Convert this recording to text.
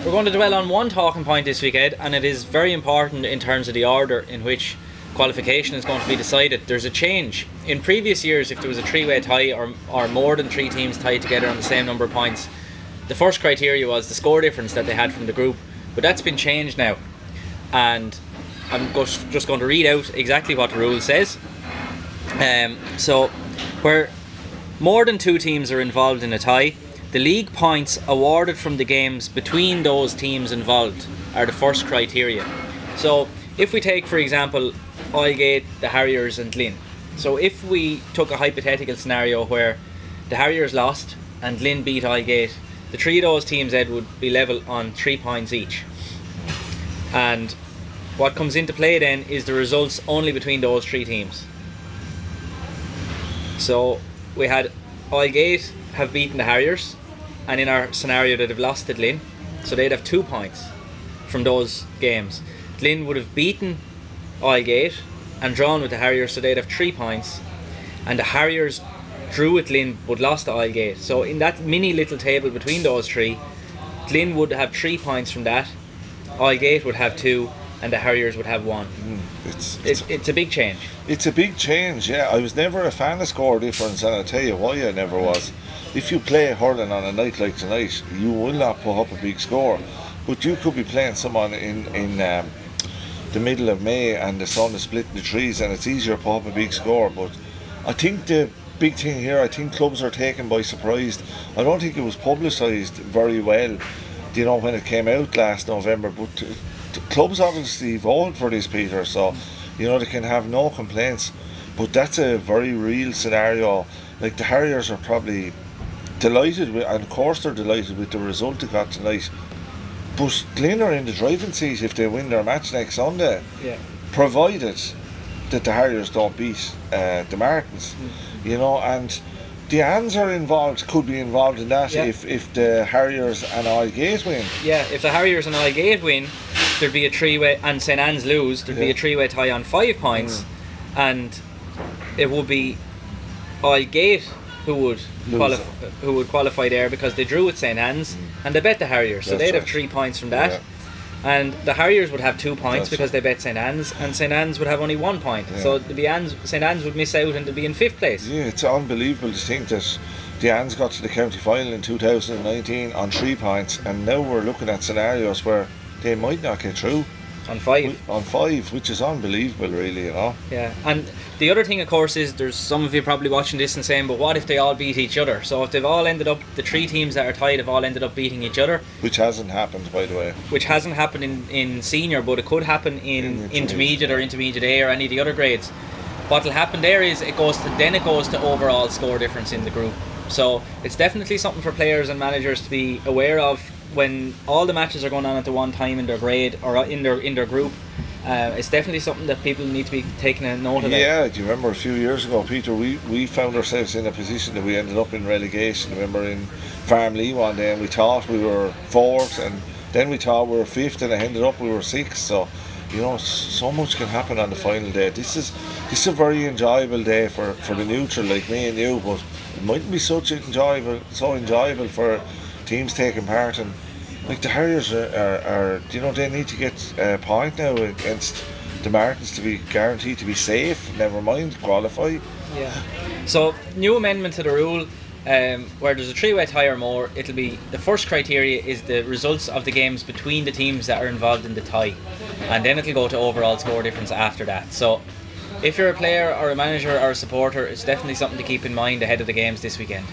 We're going to dwell on one talking point this week, Ed, and it is very important in terms of the order in which qualification is going to be decided. There's a change. In previous years, if there was a three-way tie or more than three teams tied together on the same number of points, the first criteria was the score difference that they had from the group. But that's been changed now. And I'm just going to read out exactly what the rule says. So, where more than two teams are involved in a tie, the league points awarded from the games between those teams involved are the first criteria. So if we take, for example, Oilgate, the Harriers and Lynn. So if we took a hypothetical scenario where the Harriers lost and Lynn beat Oilgate, the three of those teams, Ed, would be level on 3 points each. And what comes into play then is the results only between those three teams. So we had Oilgate have beaten the Harriers, and in our scenario they'd have lost to Lynn, so they'd have 2 points from those games. Lynn would have beaten Oilgate and drawn with the Harriers, so they'd have 3 points, and the Harriers drew with Lynn but lost to Oilgate. So in that mini little table between those three, Lynn would have 3 points from that, Oilgate would have 2, and the Harriers would have 1. It's a big change. It's a big change, yeah. I was never a fan of score difference, and I'll tell you why I never was. If you play hurling on a night like tonight, you will not put up a big score. But you could be playing someone in the middle of May and the sun is splitting the trees, and it's easier to put up a big score. But I think the big thing here, I think clubs are taken by surprise. I don't think it was publicised very well, you know, when it came out last November. But the clubs obviously voted for this, Peter, so you know they can have no complaints. But that's a very real scenario. Like, the Harriers are probably delighted with, and of course they're delighted with the result they got tonight. But Glyn are in the driving seat if they win their match next Sunday, provided that the Harriers don't beat the Martins. You know, and the Anns are involved, could be involved in that if the Harriers and Oilgate win. Yeah, if the Harriers and Oilgate win, there'd be a three-way, and St Anne's lose, there'd be a three-way tie on 5 points, and it would be Oilgate who would qualify there because they drew with St Anne's and they bet the Harriers, so they'd have 3 points from that. And the Harriers would have 2 points because they bet St Anne's, and St Anne's would have only 1 point. So St Anne's would miss out and they'd be in 5th place. Yeah, it's unbelievable to think that the Anns got to the county final in 2019 on 3 points, and now we're looking at scenarios where they might not get through. On 5. On 5, which is unbelievable, really, you know. Yeah, and the other thing, of course, is there's some of you probably watching this and saying, but what if they all beat each other? So if they've all ended up, the 3 teams that are tied have all ended up beating each other. Which hasn't happened, by the way. Which hasn't happened in senior, but it could happen in intermediate or intermediate A or any of the other grades. What will happen there is it goes to overall score difference in the group. So it's definitely something for players and managers to be aware of when all the matches are going on at the one time in their grade or in their group. It's definitely something that people need to be taking a note of. Yeah, do you remember a few years ago, Peter, we found ourselves in a position that we ended up in relegation. Remember in Farmley one day, and we thought we were 4th, and then we thought we were 5th, and it ended up we were 6th. So, you know, so much can happen on the final day. This is a very enjoyable day for the neutral like me and you, but it mightn't be so enjoyable for teams taking part. And like the Harriers are you know, they need to get a point now against the Martins to be guaranteed to be safe, never mind qualify. Yeah. So new amendment to the rule, where there's a 3-way tie or more, it'll be the first criteria is the results of the games between the teams that are involved in the tie, and then it'll go to overall score difference after that. So if you're a player or a manager or a supporter, it's definitely something to keep in mind ahead of the games this weekend.